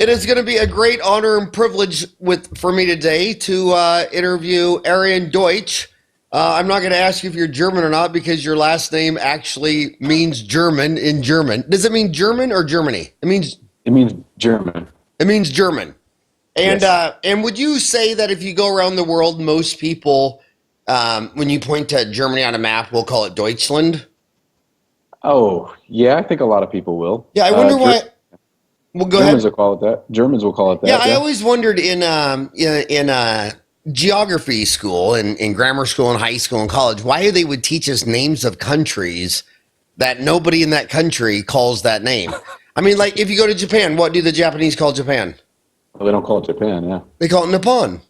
It is going to be a great honor and privilege for me today to interview Arian Deutsch. I'm not going to ask you if you're German or not because your last name actually means German in German. Does it mean German or Germany? It means German. It means German. And Yes. and would you say that if you go around the world, most people, when you point to Germany on a map, will call it Deutschland? Oh, yeah, I think a lot of people will. Yeah, I wonder why. Well, go Germans ahead. will call it that. Germans will call it that. Yeah, I always wondered in geography school, in grammar school, and high school, and college, why they would teach us names of countries that nobody in that country calls that name. I mean, like if you go to Japan, what do the Japanese call Japan? Well, they don't call it Japan, yeah. They call it Nippon.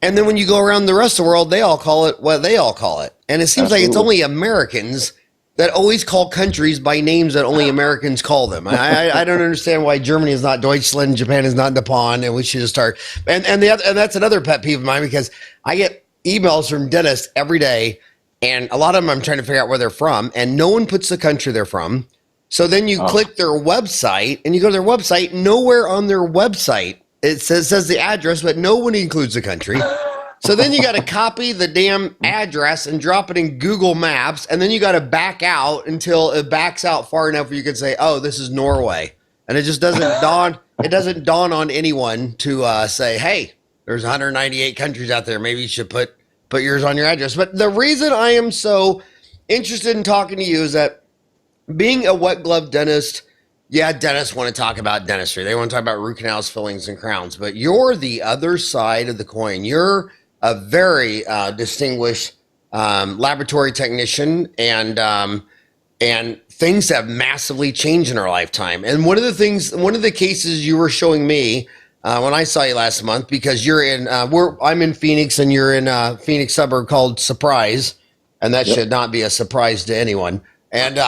And then when you go around the rest of the world, they all call it what they all call it. And it seems like it's only Americans that always call countries by names that only Americans call them. I don't understand why Germany is not Deutschland, Japan is not Nippon, and we should just start. And that's another pet peeve of mine because I get emails from dentists every day, and a lot of them I'm trying to figure out where they're from, and no one puts the country they're from. So then you click their website, and you go to their website. Nowhere on their website it says the address, but no one includes the country. So then you got to copy the damn address and drop it in Google Maps, and then you got to back out until it backs out far enough where you can say, "Oh, this is Norway," and it just doesn't dawn. It doesn't dawn on anyone to say, "Hey, there's 198 countries out there. Maybe you should put yours on your address." But the reason I am so interested in talking to you is that being a wet glove dentist. Yeah, dentists want to talk about dentistry. They want to talk about root canals, fillings, and crowns. But you're the other side of the coin. You're a very distinguished laboratory technician, and things have massively changed in our lifetime. And one of the cases you were showing me when I saw you last month, because you're in, I'm in Phoenix, and you're in a Phoenix suburb called Surprise, and that should not be a surprise to anyone. And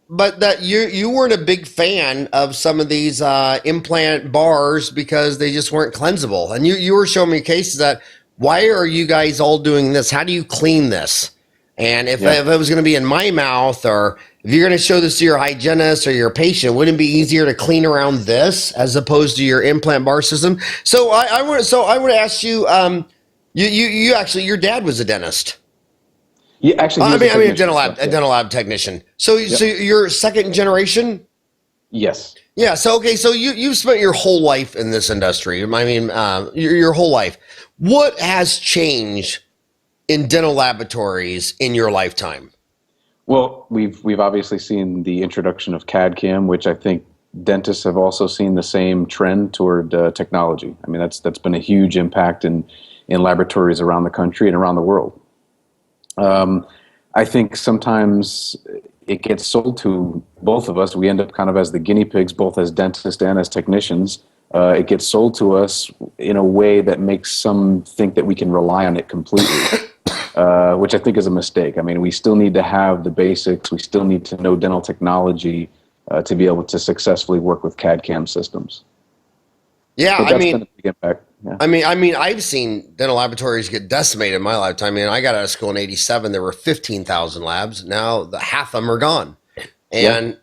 but that you weren't a big fan of some of these implant bars because they just weren't cleansable. And you were showing me cases that, why are you guys all doing this? How do you clean this? And if it was going to be in my mouth, or if you're going to show this to your hygienist or your patient, wouldn't it be easier to clean around this as opposed to your implant bar system? So I want to ask you, you actually, your dad was a dentist. Yeah, actually, I mean, a dental lab technician. So you're second generation? Yes. Yeah. So, okay. So you've spent your whole life in this industry. I mean, your whole life. What has changed in dental laboratories in your lifetime? Well, we've obviously seen the introduction of CAD/CAM, which I think dentists have also seen the same trend toward technology. I mean, that's been a huge impact in laboratories around the country and around the world. I think sometimes it gets sold to both of us. We end up kind of as the guinea pigs, both as dentists and as technicians. It gets sold to us in a way that makes some think that we can rely on it completely, which I think is a mistake. I mean, we still need to have the basics. We still need to know dental technology to be able to successfully work with CAD/CAM systems. Yeah, I mean, been a big impact. Yeah. I mean, I've seen dental laboratories get decimated in my lifetime. I mean, I got out of school in '87. There were 15,000 labs. Now half of them are gone, and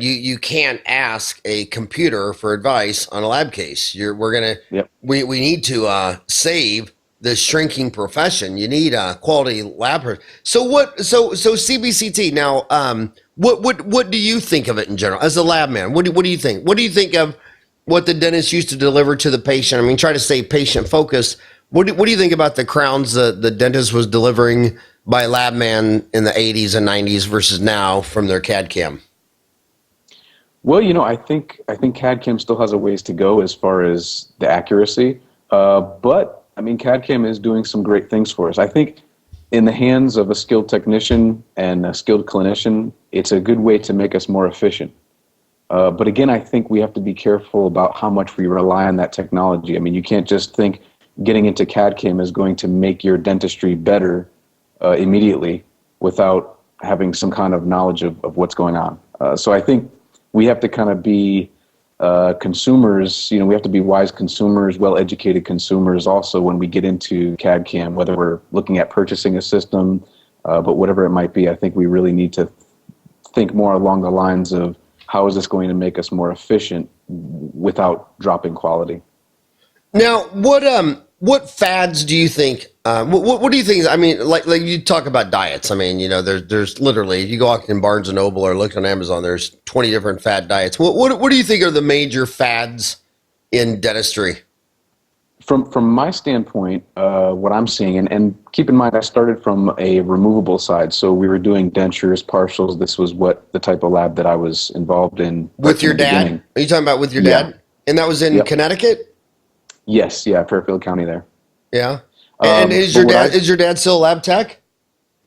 you can't ask a computer for advice on a lab case. We need to save the shrinking profession. You need a quality lab. So CBCT now. What do you think of it in general as a lab man? What do you think? What do you think of what the dentist used to deliver to the patient? I mean, try to stay patient focused. What do you think about the crowns the dentist was delivering by lab man in the 80s and 90s versus now from their CAD/CAM? Well, I think CAD/CAM still has a ways to go as far as the accuracy. But I mean, CAD/CAM is doing some great things for us. I think in the hands of a skilled technician and a skilled clinician, it's a good way to make us more efficient. But again, I think we have to be careful about how much we rely on that technology. I mean, you can't just think getting into CAD/CAM is going to make your dentistry better immediately without having some kind of knowledge of what's going on. So I think we have to kind of be consumers, we have to be wise consumers, well-educated consumers also when we get into CAD/CAM, whether we're looking at purchasing a system, but whatever it might be. I think we really need to think more along the lines of how is this going to make us more efficient without dropping quality. Now, what fads do you think? What do you think? I mean, like you talk about diets. I mean, there's literally, if you go out in Barnes and Noble or look on Amazon, there's 20 different fad diets. What do you think are the major fads in dentistry? From my standpoint, what I'm seeing, and keep in mind, I started from a removable side, so we were doing dentures, partials. This was the type of lab that I was involved in. With your dad? Beginning. Are you talking about with your Yeah. dad? And that was in Connecticut? Yes, yeah, Fairfield County there. Yeah. And is your dad still a lab tech?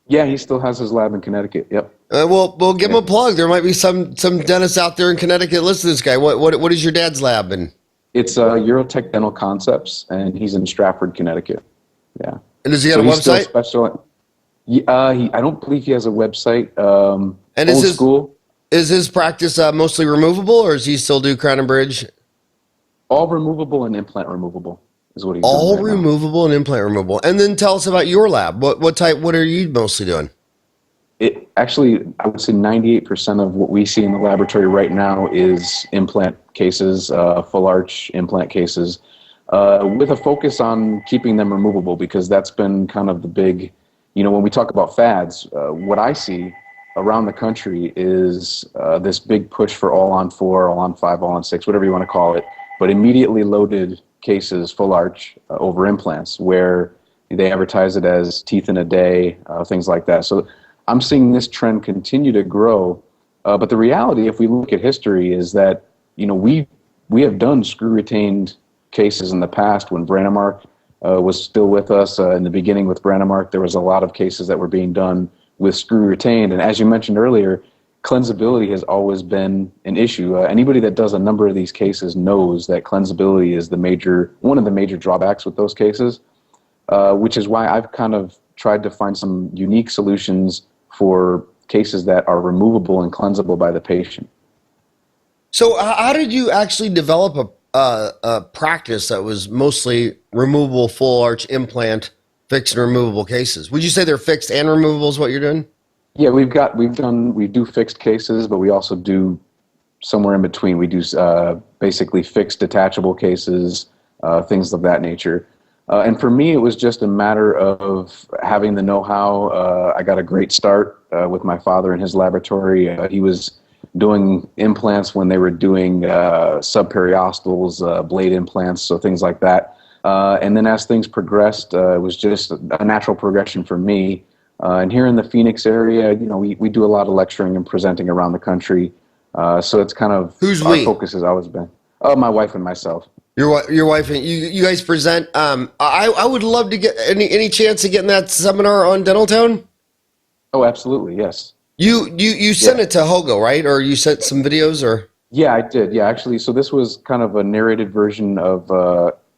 Yeah, he still has his lab in Connecticut. Yep. Well, give him a plug. There might be some dentists out there in Connecticut. Listen to this guy. What is your dad's lab in? It's Eurotek Dental Concepts, and he's in Stratford, Connecticut. Yeah. And does he have a website? I don't believe he has a website. And is his practice mostly removable, or does he still do crown and bridge? All removable and implant removable is what he's doing. All right removable and implant removable. And then tell us about your lab. What are you mostly doing? It actually, I would say 98% of what we see in the laboratory right now is implant cases, full arch implant cases, with a focus on keeping them removable, because that's been kind of the big, when we talk about fads, what I see around the country is this big push for all on 4, all on 5, all on 6, whatever you want to call it, but immediately loaded cases, full arch, over implants, where they advertise it as teeth in a day, things like that. So I'm seeing this trend continue to grow. But the reality, if we look at history, is that, we have done screw retained cases in the past. When Branimark was still with us in the beginning with Branimark, there was a lot of cases that were being done with screw retained. And as you mentioned earlier, cleansability has always been an issue. Anybody that does a number of these cases knows that cleansability is one of the major drawbacks with those cases, which is why I've kind of tried to find some unique solutions for cases that are removable and cleansable by the patient. So how did you actually develop a practice that was mostly removable full arch implant, fixed and removable cases? Would you say they're fixed and removable is what you're doing? Yeah, we do fixed cases, but we also do somewhere in between. We do basically fixed detachable cases, things of that nature. And for me, it was just a matter of having the know-how. I got a great start with my father in his laboratory. He was doing implants when they were doing subperiosteals, blade implants, so things like that. And then as things progressed, it was just a natural progression for me. And here in the Phoenix area, we do a lot of lecturing and presenting around the country. So it's kind of our focus has always been my wife and myself. Your wife and you guys present. I would love to get any chance of getting that seminar on Dental Town. Oh, absolutely, yes. You sent it to Hogo, right? Or you sent some videos, or? Yeah, I did. Yeah, actually, so this was kind of a narrated version of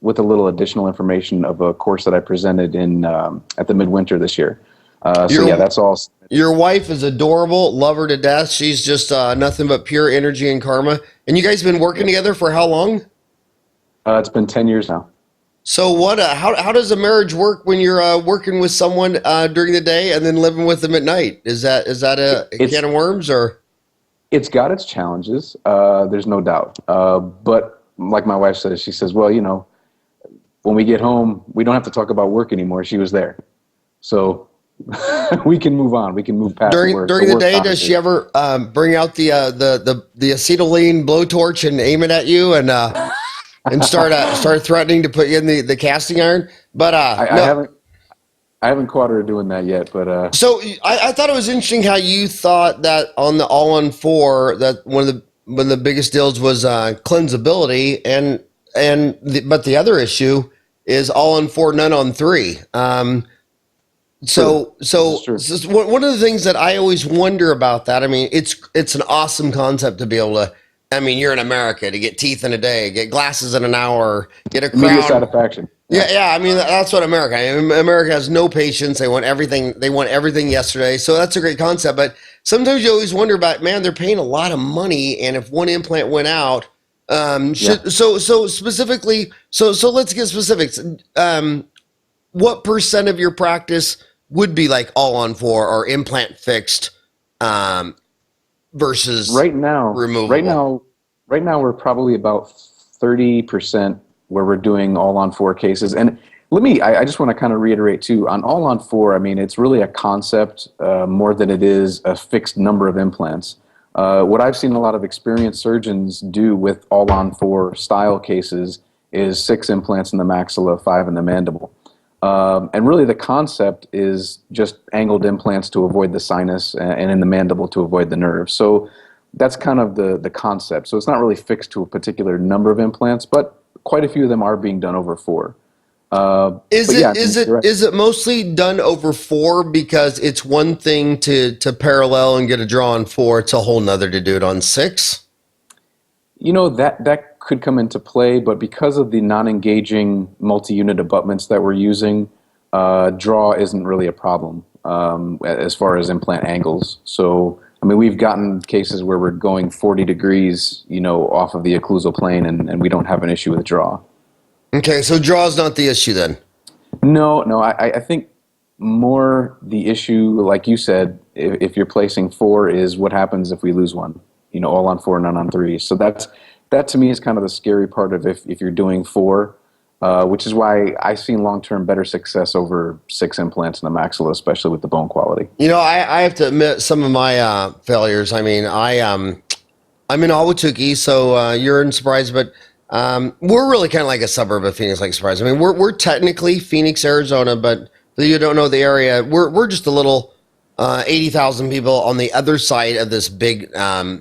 with a little additional information of a course that I presented in at the Midwinter this year. That's all. Your wife is adorable. Love her to death. She's just nothing but pure energy and karma. And you guys been working together for how long? It's been 10 years now. So what? How does a marriage work when you're working with someone during the day and then living with them at night? Is that a can of worms, or? It's got its challenges. There's no doubt. But like my wife says, she says, well, when we get home, we don't have to talk about work anymore. She was there, so we can move on. We can move past work. During the day, does she ever bring out the acetylene blowtorch and aim it at you and start threatening to put you in the casting iron? But I haven't caught her doing that yet. But so I thought it was interesting how you thought that on the all-on-4 that one of the biggest deals was cleansability, but the other issue is all-on-4, none-on-3. So one of the things that I always wonder about that, I mean, it's an awesome concept to be able to. I mean, you're in America, to get teeth in a day, get glasses in an hour, get a crown. Immediate satisfaction. Yeah. I mean, that's what America. America has no patience. They want everything. They want everything yesterday. So that's a great concept. But sometimes you always wonder about, man, they're paying a lot of money, and if one implant went out, so specifically, so let's get specifics. What % of your practice would be like all-on-4 or implant fixed? Versus right now, removable. Right now, Right now, we're probably about 30% where we're doing all-on-4 cases. And I just want to kind of reiterate, too, on all-on-4, I mean, it's really a concept more than it is a fixed number of implants. What I've seen a lot of experienced surgeons do with all-on-4 style cases is 6 implants in the maxilla, 5 in the mandible. And really the concept is just angled implants to avoid the sinus and in the mandible to avoid the nerve. So that's kind of the concept. So it's not really fixed to a particular number of implants, but quite a few of them are being done over 4. Is it mostly done over 4 because it's one thing to parallel and get a draw on 4, it's a whole nother to do it on 6? You know, that could come into play, but because of the non-engaging multi-unit abutments that we're using, draw isn't really a problem as far as implant angles. So, I mean, we've gotten cases where we're going 40 degrees, you know, off of the occlusal plane, and we don't have an issue with draw. Okay, so draw is not the issue then? No, I think more the issue, like you said, if you're placing 4, is what happens if we lose one. You know, all on 4, none on 3. So that to me is kind of the scary part of if you're doing 4, which is why I've seen long-term better success over 6 implants in the maxilla, especially with the bone quality. You know, I have to admit some of my failures. I mean, I'm in Ahwatukee, so you're in Surprise, but we're really kind of like a suburb of Phoenix, like Surprise. I mean, we're technically Phoenix, Arizona, but for you who don't know the area, we're just a little 80,000 people on the other side of this big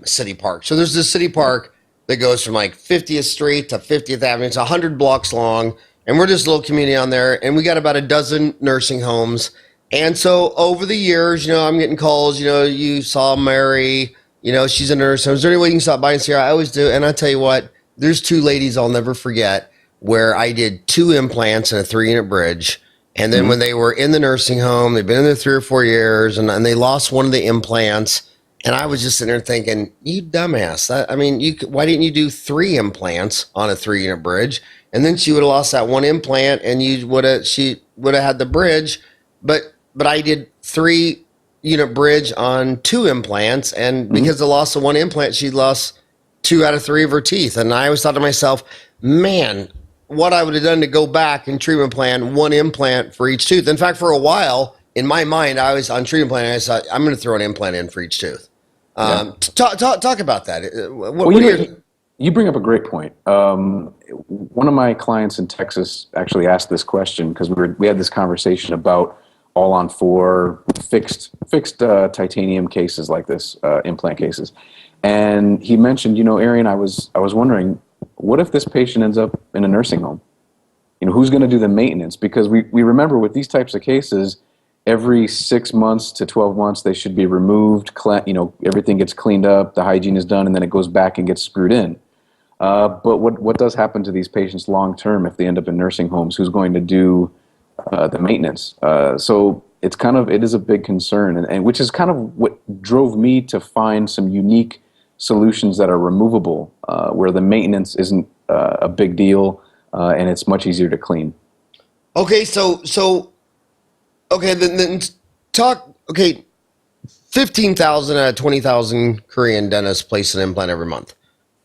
city park. So there's this city park that goes from like 50th Street to 50th Avenue. It's 100 blocks long, and we're just a little community on there, and we got about a dozen nursing homes. And so over the years, you know, I'm getting calls, you know, you saw Mary, you know, she's a nurse. So is there any way you can stop by and see her? I always do. And I tell you what, there's 2 ladies I'll never forget where I did 2 implants and a 3-unit bridge. And then when they were in the nursing home, they've been in there 3 or 4 years, and they lost one of the implants. And I was just sitting there thinking, you dumbass. I mean, why didn't you do 3 implants on a 3-unit bridge? And then she would have lost that one implant, and she would have had the bridge. But I did 3-unit bridge on 2 implants, and because of the loss of one implant, she lost 2 out of 3 of her teeth. And I always thought to myself, man, what I would have done to go back and treatment plan 1 implant for each tooth. In fact, for a while, in my mind, I was on treatment plan, and I thought, I'm going to throw an implant in for each tooth. Talk about that. You bring up a great point. One of my clients in Texas actually asked this question because we had this conversation about all on 4 fixed titanium cases like this, implant cases. And he mentioned, you know, Arian, I was wondering, what if this patient ends up in a nursing home? You know, who's going to do the maintenance? Because we remember with these types of cases, every 6 months to 12 months, they should be removed. You know, everything gets cleaned up, the hygiene is done, and then it goes back and gets screwed in. But what does happen to these patients long term if they end up in nursing homes? Who's going to do the maintenance? So it is a big concern, and which is kind of what drove me to find some unique solutions that are removable, where the maintenance isn't a big deal, and it's much easier to clean. Okay, then talk. Okay, 15,000 out of 20,000 Korean dentists place an implant every month.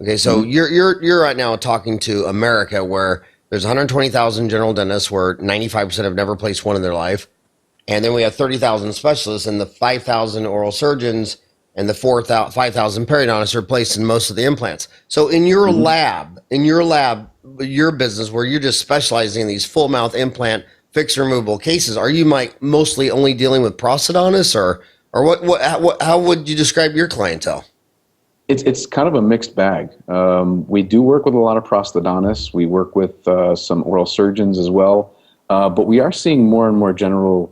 Okay, so you're right now talking to America, where there's 120,000 general dentists, where 95% have never placed one in their life, and then we have 30,000 specialists, and the 5,000 oral surgeons and the 5,000 periodontists are placing most of the implants. So in your lab, your business, where you're just specializing in these full mouth implant fixed removable cases, are you mostly only dealing with prosthodontists, or how would you describe your clientele? It's kind of a mixed bag. We do work with a lot of prosthodontists. We work with some oral surgeons as well, but we are seeing more and more general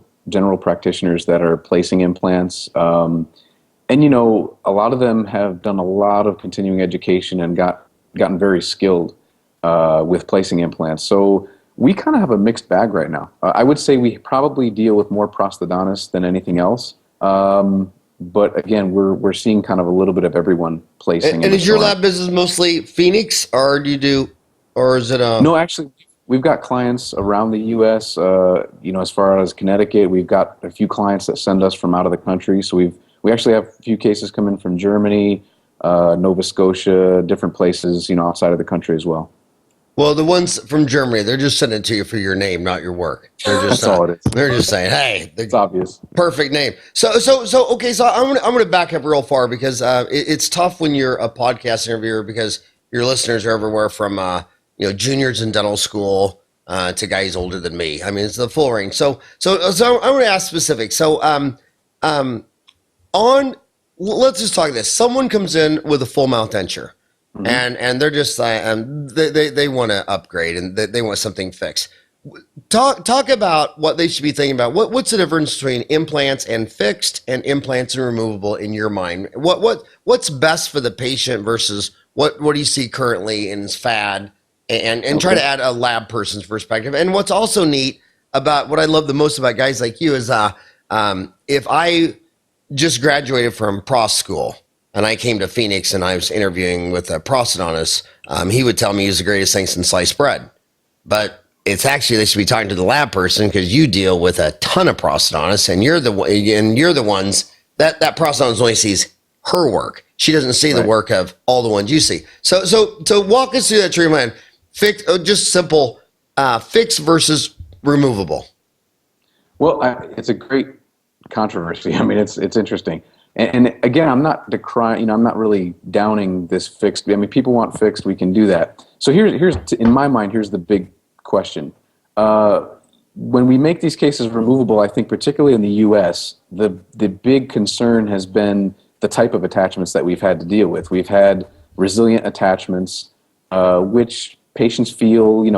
practitioners that are placing implants. And, you know, a lot of them have done a lot of continuing education and gotten very skilled with placing implants. So we kind of have a mixed bag right now. I would say we probably deal with more prosthodontists than anything else. But again, we're seeing kind of a little bit of everyone placing. And is your lab business mostly Phoenix, or is it? No, actually, we've got clients around the U.S. You know, as far as Connecticut, we've got a few clients that send us from out of the country. So we actually have a few cases coming from Germany, Nova Scotia, different places, outside of the country as well. Well, the ones from Germany, they're just sending it to you for your name, not your work. They're just That's all it is. They're just saying, "Hey, It's obvious. perfect name." So okay. So I'm gonna back up real far because it's tough when you're a podcast interviewer because your listeners are everywhere from juniors in dental school to guys older than me. I mean, it's the full range. So I'm going to ask specific. So on let's just talk this. Someone comes in with a full mouth denture. Mm-hmm. And they're just they want to upgrade and they want something fixed. Talk about what they should be thinking about. What's the difference between implants and fixed and implants and removable in your mind? What's best for the patient versus what do you see currently in fad and okay. Try to add a lab person's perspective. And what's also neat about what I love the most about guys like you is if I just graduated from pros school. And I came to Phoenix and I was interviewing with a prosthodontist. He would tell me he was the greatest thing since sliced bread. But it's actually, they should be talking to the lab person because you deal with a ton of prosthodontists and you're the ones that prosthodontist only sees her work. She doesn't see the work of all the ones you see. So walk us through that tree line. Just simple, fixed versus removable. Well, it's a great controversy. I mean, it's interesting. And again, I'm not decrying, I'm not really downing this fixed. I mean, people want fixed, we can do that. So here's in my mind, here's the big question. When we make these cases removable, I think particularly in the U.S., the big concern has been the type of attachments that we've had to deal with. We've had resilient attachments, which patients feel,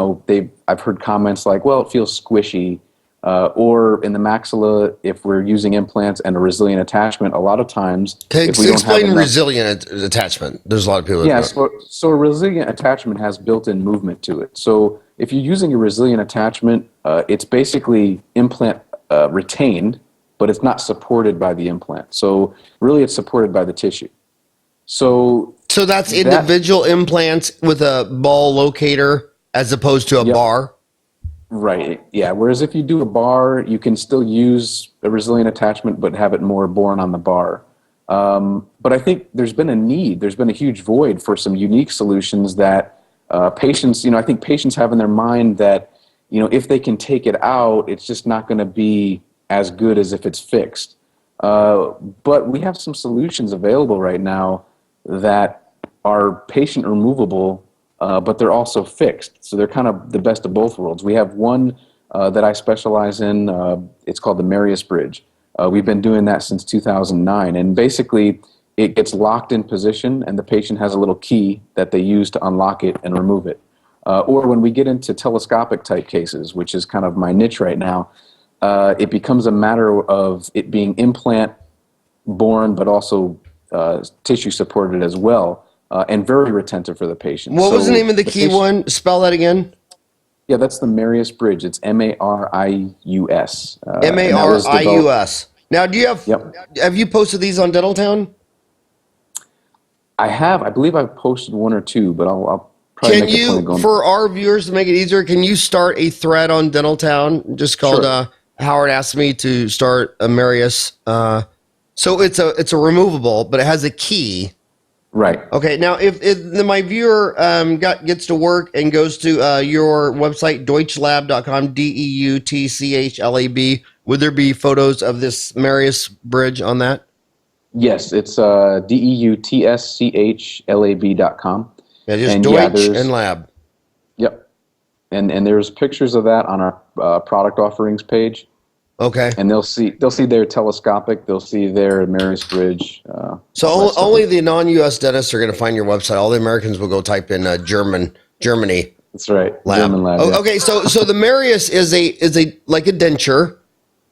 I've heard comments like, well, it feels squishy. Or in the maxilla, if we're using implants and a resilient attachment, a lot of times... Explain resilient attachment. There's a lot of people... Yeah, so a resilient attachment has built-in movement to it. So if you're using a resilient attachment, it's basically implant retained, but it's not supported by the implant. So really it's supported by the tissue. So that's individual implants with a ball locator as opposed to a bar? Right. Yeah. Whereas if you do a bar, you can still use a resilient attachment, but have it more borne on the bar. But I think there's been a huge void for some unique solutions that patients, I think patients have in their mind that, if they can take it out, it's just not going to be as good as if it's fixed. But we have some solutions available right now that are patient removable, but they're also fixed. So they're kind of the best of both worlds. We have one that I specialize in. It's called the Marius Bridge. We've been doing that since 2009. And basically, it gets locked in position, and the patient has a little key that they use to unlock it and remove it. Or when we get into telescopic type cases, which is kind of my niche right now, it becomes a matter of it being implant borne, but also tissue supported as well. And very retentive for the patient. What was the name of the key one? Spell that again. Yeah, that's the Marius Bridge. It's Marius. Marius. Now, do you have you posted these on Dentaltown? I have. I believe I've posted one or two, but I'll probably make a point of going. For our viewers to make it easier, can you start a thread on Dentaltown just called Howard asked me to start a Marius. So it's a removable, but it has a key. Right. Okay. Now, if my viewer gets to work and goes to your website, deutschlab.com, DEUTCHLAB, would there be photos of this Marius Bridge on that? Yes, it's DEUTSCHLAB.com. Yeah, just Deutsch and Lab. Yep. And there's pictures of that on our product offerings page. Okay. And they'll see their telescopic. They'll see their Marius Bridge. So only the non-U.S. dentists are going to find your website. All the Americans will go type in Germany. That's right. Lab. German lab. Oh, okay. So the Marius is a like a denture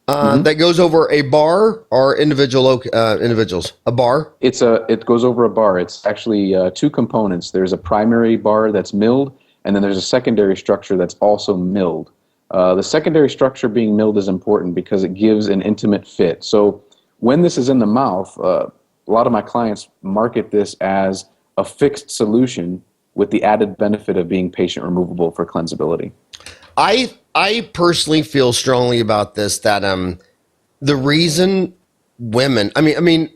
that goes over a bar or individuals. A bar. It goes over a bar. It's actually two components. There's a primary bar that's milled, and then there's a secondary structure that's also milled. The secondary structure being milled is important because it gives an intimate fit. So when this is in the mouth, a lot of my clients market this as a fixed solution with the added benefit of being patient removable for cleansability. I personally feel strongly about this that the reason women, I mean,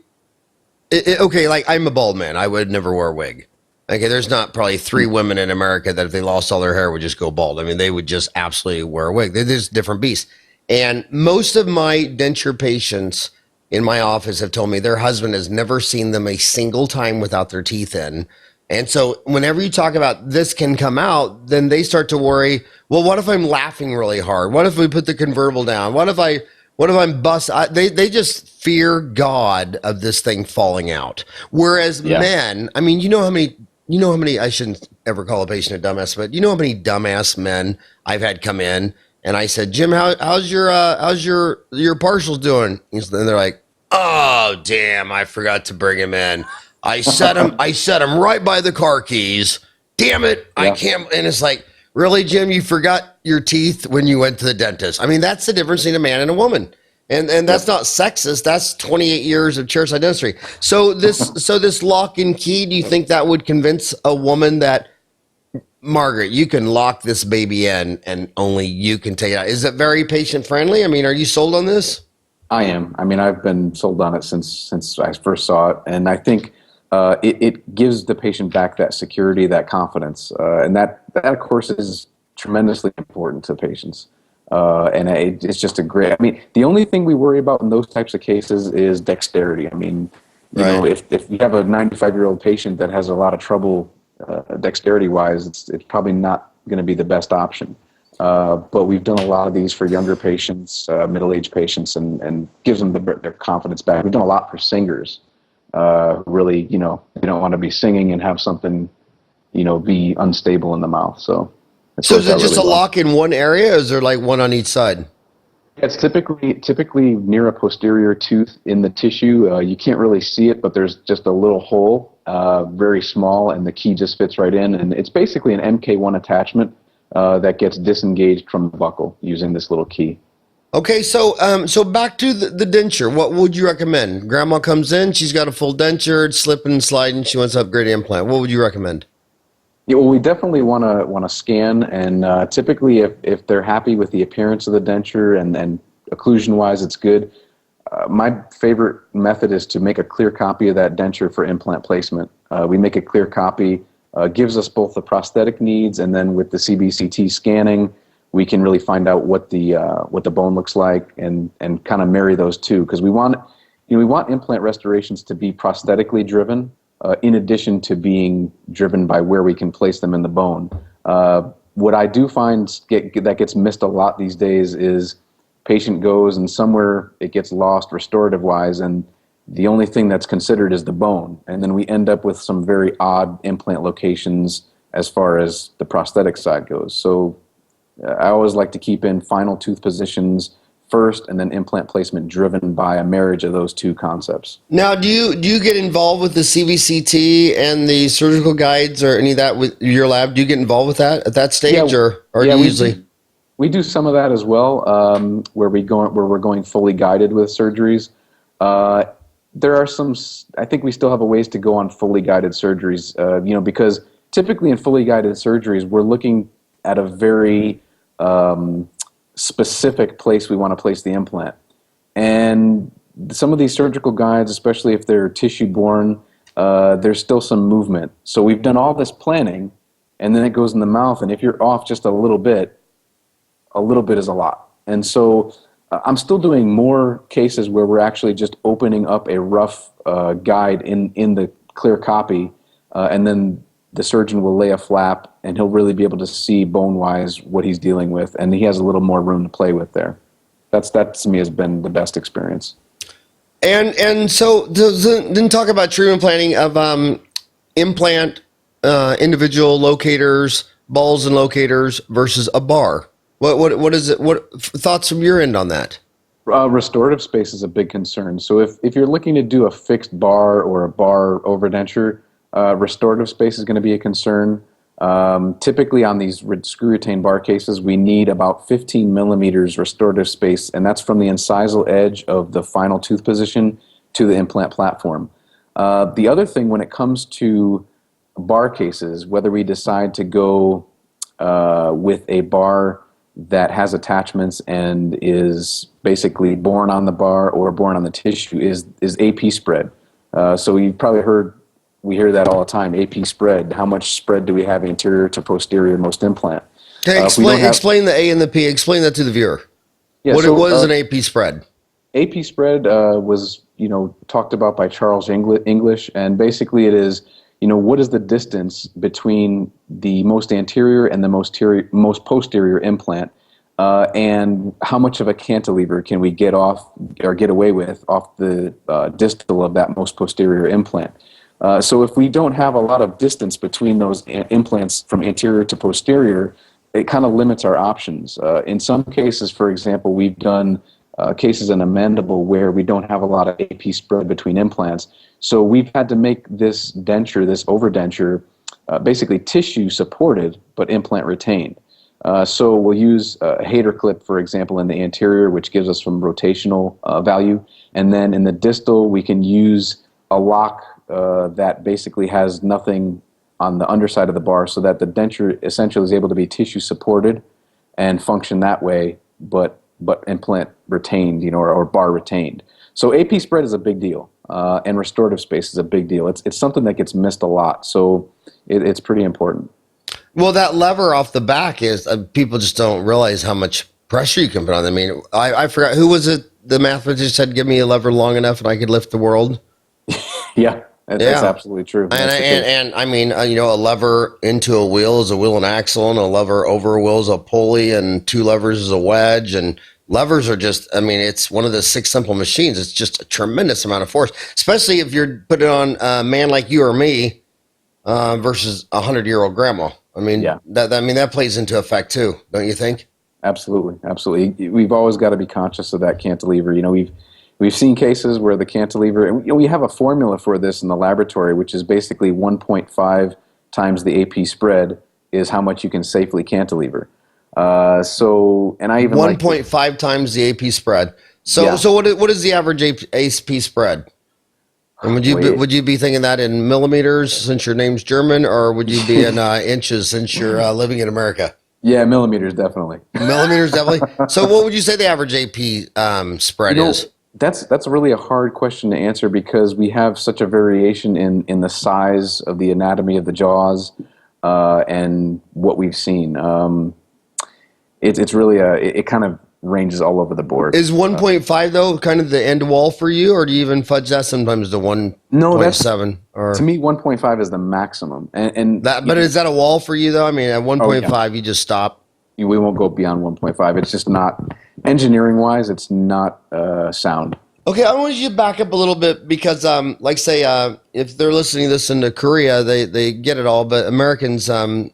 Okay, like I'm a bald man. I would never wear a wig. Okay, there's not probably 3 women in America that if they lost all their hair would just go bald. I mean, they would just absolutely wear a wig. They're just different beasts. And most of my denture patients in my office have told me their husband has never seen them a single time without their teeth in. And so whenever you talk about this can come out, then they start to worry, well, what if I'm laughing really hard? What if we put the convertible down? What if I'm they just fear God of this thing falling out. Whereas men, I mean, you know how many, I shouldn't ever call a patient a dumbass, but you know how many dumbass men I've had come in and I said, Jim, how's your partials doing? And they're like, oh, damn, I forgot to bring him in. I set him right by the car keys. Damn it. I can't. And it's like, really, Jim, you forgot your teeth when you went to the dentist. I mean, that's the difference between a man and a woman. And that's not sexist. That's 28 years of chairside dentistry. So this lock and key, do you think that would convince a woman that, Margaret, you can lock this baby in and only you can take it out? Is it very patient friendly? I mean, are you sold on this? I am. I mean, I've been sold on it since I first saw it, and I think it gives the patient back that security, that confidence, and that of course is tremendously important to patients. And it's just a great. I mean, the only thing we worry about in those types of cases is dexterity. I mean, you know, if you have a 95-year-old patient that has a lot of trouble dexterity-wise, it's probably not going to be the best option. But we've done a lot of these for younger patients, middle-aged patients, and gives them their confidence back. We've done a lot for singers. Really, you know, they don't want to be singing and have something, you know, be unstable in the mouth. So is it just really a lock in one area, or is there like one on each side? It's typically near a posterior tooth in the tissue. You can't really see it, but there's just a little hole, very small, and the key just fits right in. And it's basically an MK1 attachment that gets disengaged from the buckle using this little key. Okay, so back to the denture. What would you recommend? Grandma comes in, she's got a full denture, it's slipping and sliding, she wants to upgrade implant. What would you recommend? Yeah, well, we definitely want to scan, and typically if they're happy with the appearance of the denture and occlusion-wise it's good, my favorite method is to make a clear copy of that denture for implant placement. We make a clear copy, gives us both the prosthetic needs, and then with the CBCT scanning, we can really find out what the bone looks like and kind of marry those two, because we want implant restorations to be prosthetically driven, in addition to being driven by where we can place them in the bone. What I do find that gets missed a lot these days is patient goes and somewhere it gets lost restorative-wise, and the only thing that's considered is the bone. And then we end up with some very odd implant locations as far as the prosthetic side goes. So I always like to keep in final tooth positions first, and then implant placement driven by a marriage of those two concepts. Now, do you get involved with the CBCT and the surgical guides or any of that with your lab? Do you get involved with that at that stage, or do you usually? We do some of that as well, where we're going fully guided with surgeries. There are some. I think we still have a ways to go on fully guided surgeries. Because typically in fully guided surgeries, we're looking at a very specific place we want to place the implant. And some of these surgical guides, especially if they're tissue-borne, there's still some movement. So we've done all this planning, and then it goes in the mouth, and if you're off just a little bit is a lot. And so I'm still doing more cases where we're actually just opening up a rough guide in the clear copy, and then the surgeon will lay a flap, and he'll really be able to see bone-wise what he's dealing with, and he has a little more room to play with there. That to me has been the best experience. And so then talk about treatment planning of implant individual locators, balls and locators versus a bar. What is it? What thoughts from your end on that? Restorative space is a big concern. So if you're looking to do a fixed bar or a bar overdenture, restorative space is going to be a concern. Typically on these screw retained bar cases, we need about 15 millimeters restorative space, and that's from the incisal edge of the final tooth position to the implant platform. The other thing when it comes to bar cases, whether we decide to go with a bar that has attachments and is basically born on the bar or born on the tissue, is AP spread. So you've probably we hear that all the time, AP spread. How much spread do we have anterior to posterior most implant? Okay, explain the A and the P. Explain that to the viewer. Yeah, What is an AP spread? AP spread was, talked about by Charles English, and basically it is, what is the distance between the most anterior and the most posterior implant, and how much of a cantilever can we get off or get away with off the distal of that most posterior implant. So if we don't have a lot of distance between those implants from anterior to posterior, it kind of limits our options. In some cases, for example, we've done cases in a mandible where we don't have a lot of AP spread between implants. So we've had to make this denture, this overdenture, basically tissue supported but implant retained. So we'll use a Hader clip, for example, in the anterior, which gives us some rotational value. And then in the distal, we can use a lock that basically has nothing on the underside of the bar, so that the denture essentially is able to be tissue supported and function that way, but implant retained, or bar retained. So AP spread is a big deal, and restorative space is a big deal. It's something that gets missed a lot, so it's pretty important. Well, that lever off the back is people just don't realize how much pressure you can put on. I mean, I forgot who was it. The mathematician said, "Give me a lever long enough, and I could lift the world." Yeah. That's absolutely true. And I mean, a lever into a wheel is a wheel and axle, and a lever over a wheel is a pulley, and two levers is a wedge. And levers are just, it's one of the 6 simple machines. It's just a tremendous amount of force, especially if you're putting it on a man like you or me versus a 100-year-old grandma. That plays into effect too, don't you think? Absolutely. We've always got to be conscious of that cantilever. We've seen cases where the cantilever, and we have a formula for this in the laboratory, which is basically 1.5 times the AP spread is how much you can safely cantilever. And I even 1.5 times the AP spread. So what is the average AP spread? And would you be thinking that in millimeters since your name's German, or would you be in inches since you're living in America? Yeah, millimeters definitely. Millimeters definitely. So what would you say the average AP spread is? That's really a hard question to answer because we have such a variation in the size of the anatomy of the jaws and what we've seen. It's really it kind of ranges all over the board. Is 1.5 though kind of the end wall for you, or do you even fudge that sometimes to 1.7? No, to me 1.5 is the maximum. But is that a wall for you though? At 1.5 you just stop. We won't go beyond 1.5. It's just not, engineering wise, it's not sound. Okay, I want you to back up a little bit because, if they're listening to this into Korea, they get it all, but Americans, they're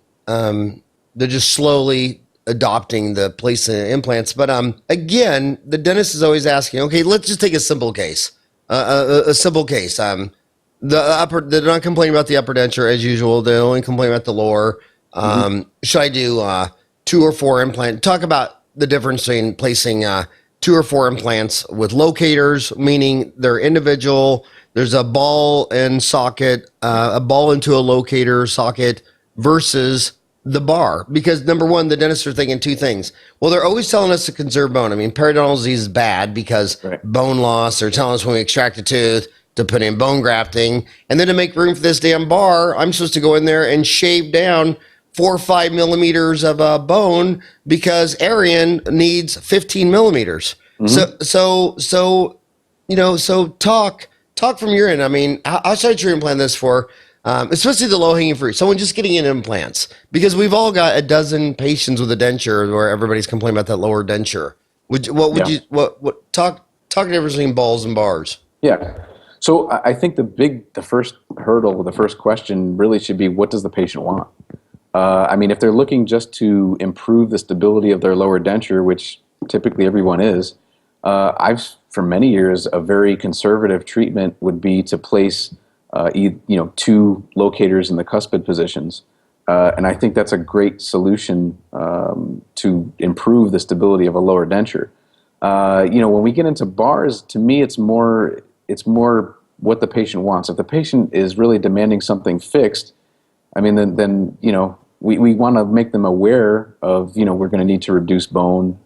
just slowly adopting the placing of implants. But again, the dentist is always asking, okay, let's just take a simple case. A simple case. They're not complaining about the upper denture as usual. They only complain about the lower. Should I do 2 or 4 implant? Talk about the difference between placing 2 or 4 implants with locators, meaning they're individual. There's a ball and socket, a ball into a locator socket versus the bar. Because number one, the dentists are thinking 2 things. Well, they're always telling us to conserve bone. Periodontal disease is bad because bone loss. They're telling us when we extract a tooth to put in bone grafting. And then to make room for this damn bar, I'm supposed to go in there and shave down 4 or 5 millimeters of bone because Arian needs 15 millimeters. So talk from your end. How should you implant this for, especially the low hanging fruit? Someone just getting in implants, because we've all got a dozen patients with a denture where everybody's complaining about that lower denture. Talk the difference between balls and bars? Yeah. So I think the first hurdle, the first question really should be, what does the patient want? If they're looking just to improve the stability of their lower denture, which typically everyone is, for many years, a very conservative treatment would be to place 2 locators in the cuspid positions. And I think that's a great solution to improve the stability of a lower denture. When we get into bars, to me, it's more what the patient wants. If the patient is really demanding something fixed, then we want to make them aware of, we're going to need to reduce bone.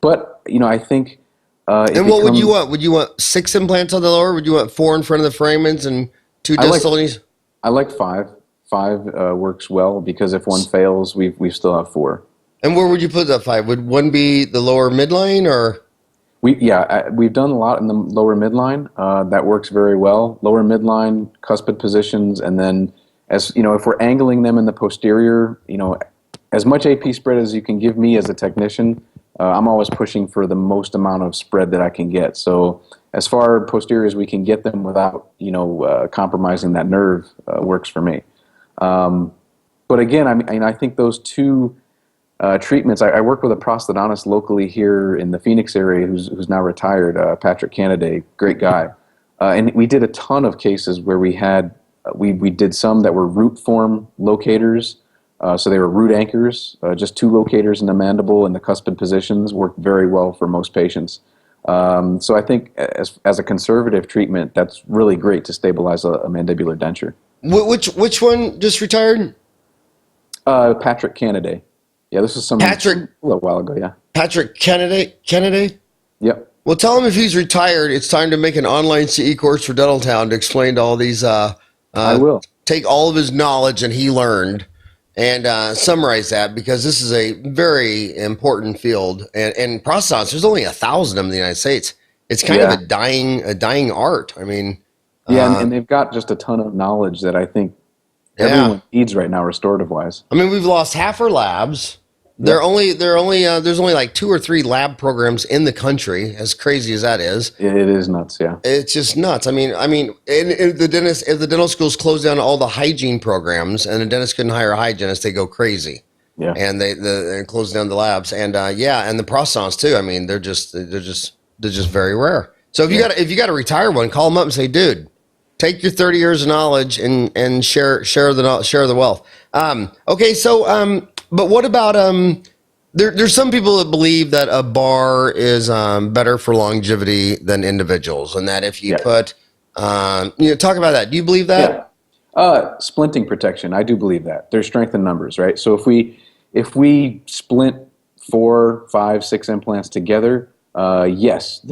But I think It And what would you becomes, want? Would you want 6 implants on the lower? Would you want 4 in front of the foramens and 2 I like distals? I like five. Five works well because if one fails, we still have four. And where would you put that 5? Would one be the lower midline or? We've done a lot in the lower midline. That works very well. Lower midline, cuspid positions, and then as you know, if we're angling them in the posterior, as much AP spread as you can give me as a technician, I'm always pushing for the most amount of spread that I can get. So as far posterior as we can get them without, compromising that nerve works for me. But again, I think those two treatments. I work with a prosthodontist locally here in the Phoenix area who's now retired, Patrick Canaday, great guy. And we did a ton of cases where we did some that were root form locators. So they were root anchors, just 2 locators in the mandible and the cuspid positions worked very well for most patients. So I think as a conservative treatment, that's really great to stabilize a mandibular denture. Which one just retired? Patrick Canaday. Yeah, this is a little while ago, yeah. Patrick Kennedy? Yep. Well, tell him if he's retired, it's time to make an online CE course for Dental Town to explain to all these. I will. Take all of his knowledge and he learned and summarize that because this is a very important field. And prosthodontics, there's only 1,000 of them in the United States. It's kind of a dying art. I mean. And they've got just a ton of knowledge that I think everyone needs right now, restorative wise. I mean, we've lost half our labs. There's only like 2 or 3 lab programs in the country. As crazy as that is, it is nuts. Yeah, it's just nuts. I mean, if the dental schools close down all the hygiene programs and the dentist couldn't hire a hygienist, they go crazy. Yeah, and they close down the labs and and the prosthodontists too. I mean, they're just very rare. So if you got to retire one, call them up and say, dude, take your 30 years of knowledge and share the wealth. Okay, so but what about there's some people that believe that a bar is better for longevity than individuals, and that if you put talk about that. Do you believe that? Yeah. Splinting protection. I do believe that. There's strength in numbers, right? So if we splint 4, 5, 6 implants together, yes,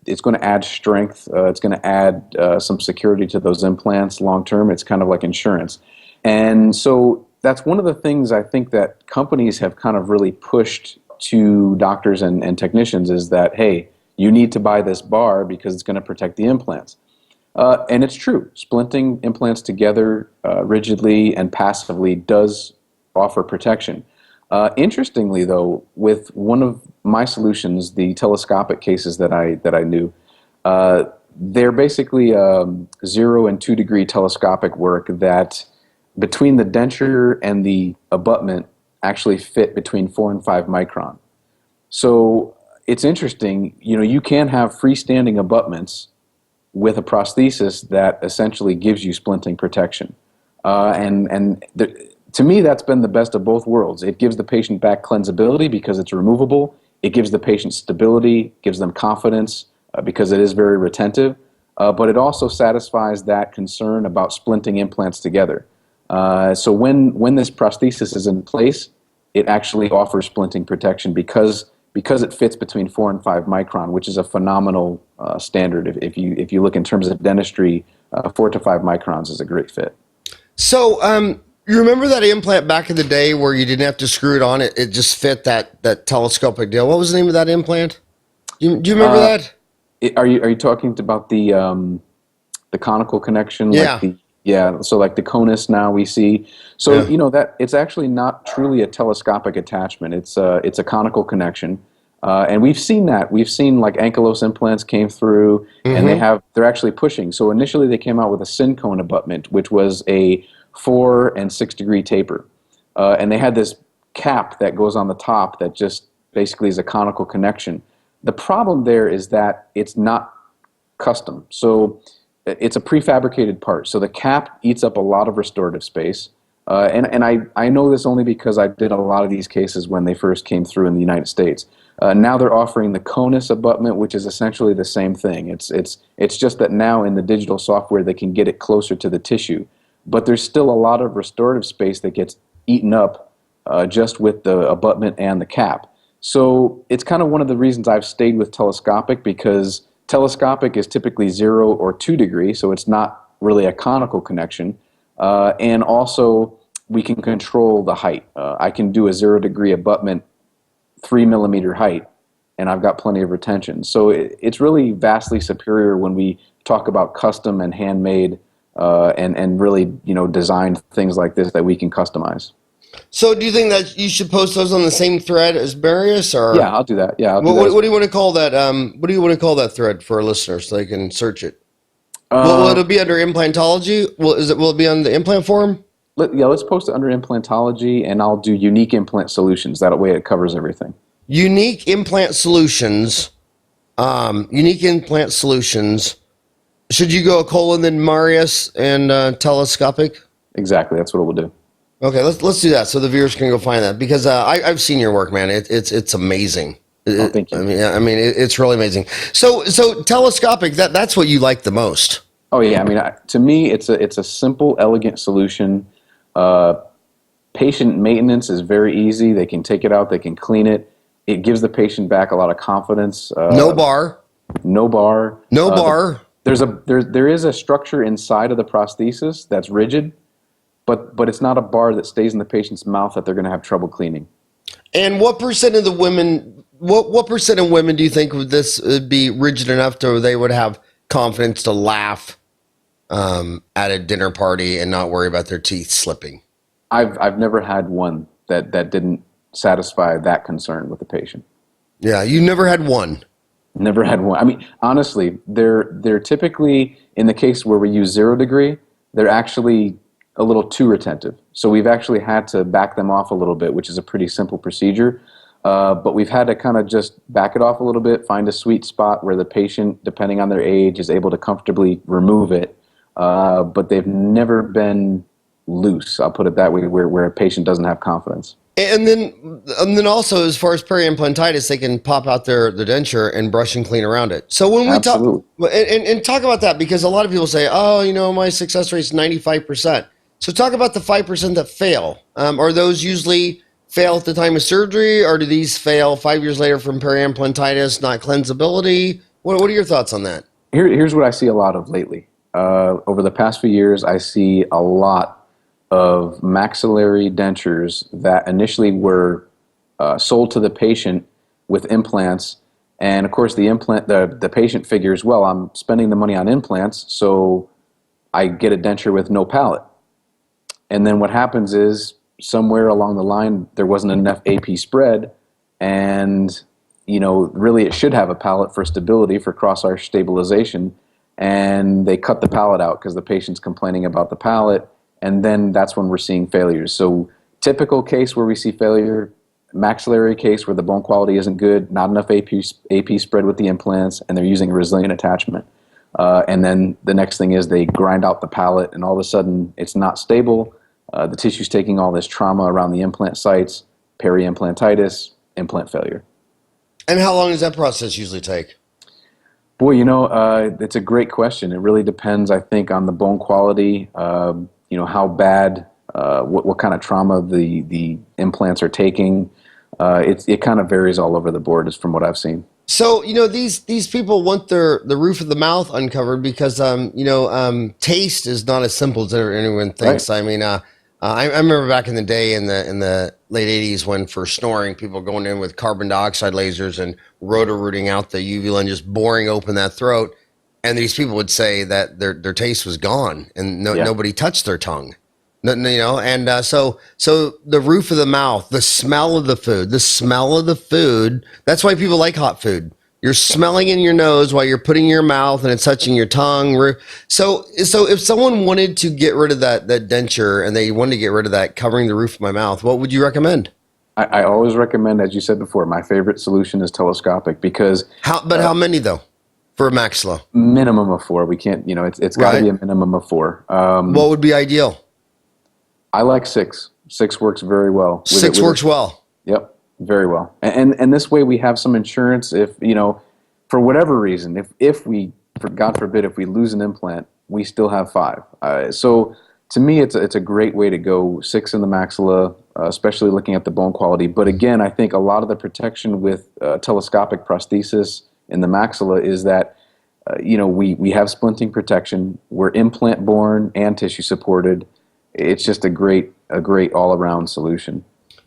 it's going to add strength. It's going to add some security to those implants long term. It's kind of like insurance. And so that's one of the things I think that companies have kind of really pushed to doctors and technicians is that, hey, you need to buy this bar because it's going to protect the implants. And it's true. Splinting implants together rigidly and passively does offer protection. Interestingly, though, with one of my solutions, the telescopic cases that I knew, they're basically 0 and 2 degree telescopic work that between the denture and the abutment actually fit between 4 and 5 micron. So it's interesting, you can have freestanding abutments with a prosthesis that essentially gives you splinting protection. To me, that's been the best of both worlds. It gives the patient back cleansability because it's removable. It gives the patient stability, gives them confidence because it is very retentive. But it also satisfies that concern about splinting implants together. So when this prosthesis is in place, it actually offers splinting protection because it fits between 4 and 5 micron, which is a phenomenal standard. If you look in terms of dentistry, 4 to 5 microns is a great fit. So you remember that implant back in the day where you didn't have to screw it on? It just fit that telescopic deal. What was the name of that implant? Do you remember that? Are you talking about the conical connection? Yeah. So like the conus now we see. So that it's actually not truly a telescopic attachment. It's a conical connection, and we've seen that. We've seen like ankylose implants came through, and they're actually pushing. So initially they came out with a syncone abutment, which was a 4 and 6 degree taper, and they had this cap that goes on the top that just basically is a conical connection. The problem there is that it's not custom. So it's a prefabricated part. So the cap eats up a lot of restorative space. And I know this only because I did a lot of these cases when they first came through in the United States. Now they're offering the conus abutment, which is essentially the same thing. It's just that now in the digital software they can get it closer to the tissue. But there's still a lot of restorative space that gets eaten up just with the abutment and the cap. So it's kind of one of the reasons I've stayed with telescopic, because telescopic is typically 0 or 2 degree, so it's not really a conical connection. And also, we can control the height. I can do a 0 degree abutment, 3 millimeter height, and I've got plenty of retention. So it's really vastly superior when we talk about custom and handmade and really, designed things like this that we can customize. So do you think that you should post those on the same thread as Marius, or Yeah, I'll do that. Yeah, what do you want to call that? What do you want to call that thread for our listeners so they can search it? Will it be under implantology? Will it be on the implant forum? Let's post it under implantology, and I'll do unique implant solutions. That way, it covers everything. Unique implant solutions. Unique implant solutions. Should you go a colon then Marius and telescopic? Exactly. That's what it will do. Okay, let's do that so the viewers can go find that, because I've seen your work, man. It's amazing. Oh, thank you. It's really amazing. So telescopic, that's what you like the most. Oh yeah, to me, it's a simple, elegant solution. Patient maintenance is very easy. They can take it out. They can clean it. It gives the patient back a lot of confidence. No bar. No bar. No bar. There is a structure inside of the prosthesis that's rigid, but it's not a bar that stays in the patient's mouth that they're going to have trouble cleaning. And what percent of the women? What percent of women do you think would this be rigid enough to where they would have confidence to laugh at a dinner party and not worry about their teeth slipping? I've never had one that didn't satisfy that concern with the patient. Yeah, you never had one. Never had one. Honestly, they're typically, in the case where we use 0 degree, they're actually a little too retentive. So we've actually had to back them off a little bit, which is a pretty simple procedure. But we've had to kind of just back it off a little bit, find a sweet spot where the patient, depending on their age, is able to comfortably remove it. But they've never been loose, I'll put it that way, where a patient doesn't have confidence. And then also, as far as peri-implantitis, they can pop out their denture and brush and clean around it. So when we talk and talk about that, because a lot of people say, oh, my success rate is 95%. So talk about the 5% that fail. Are those usually fail at the time of surgery, or do these fail 5 years later from peri-implantitis, not cleansability? What are your thoughts on that? Here's what I see a lot of lately. Over the past few years, I see a lot of maxillary dentures that initially were sold to the patient with implants, and of course the patient figures, well, I'm spending the money on implants, so I get a denture with no palate. And then what happens is, somewhere along the line, there wasn't enough AP spread, and really it should have a palate for stability, for cross-arch stabilization, and they cut the palate out because the patient's complaining about the palate. And then that's when we're seeing failures. So typical case where we see failure, maxillary case where the bone quality isn't good, not enough AP spread with the implants, and they're using a resilient attachment. And then the next thing is they grind out the palate, and all of a sudden it's not stable. The tissue's taking all this trauma around the implant sites, peri-implantitis, implant failure. And how long does that process usually take? Boy, it's a great question. It really depends, I think, on the bone quality, how bad, what kind of trauma the implants are taking. It kind of varies all over the board, is from what I've seen. So, these people want the roof of the mouth uncovered because, taste is not as simple as anyone thinks. Right. I remember back in the day in the late 80s when for snoring, people going in with carbon dioxide lasers and rotor-rooting out the uvula and just boring open that throat. And these people would say that their taste was gone and nobody touched their tongue. So the roof of the mouth, the smell of the food, that's why people like hot food. You're smelling in your nose while you're putting in your mouth and it's touching your tongue. So if someone wanted to get rid of that denture and they wanted to get rid of that covering the roof of my mouth, what would you recommend? I always recommend, as you said before, my favorite solution is telescopic, because... How many though? For a maxilla? Minimum of 4. We can't, it's got to be a minimum of 4. What would be ideal? I like 6. 6 works very well. 6 works well. Yep, very well. And this way we have some insurance if, for whatever reason, if we, God forbid, if we lose an implant, we still have 5. So to me, it's a great way to go. 6 in the maxilla, especially looking at the bone quality. But again, I think a lot of the protection with telescopic prosthesis in the maxilla is that we have splinting protection. We're implant borne and tissue supported. It's just a great all around solution.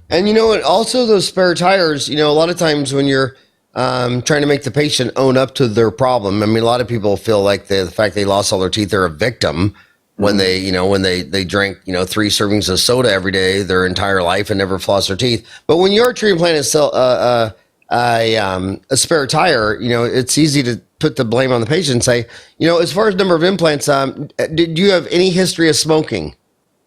And you know what? Also, those spare tires. A lot of times when you're trying to make the patient own up to their problem. I mean, a lot of people feel like the fact they lost all their teeth, they're a victim when they drank 3 servings of soda every day their entire life and never floss their teeth. But when you're transplanting a spare tire, it's easy to put the blame on the patient and say, as far as number of implants, did you have any history of smoking?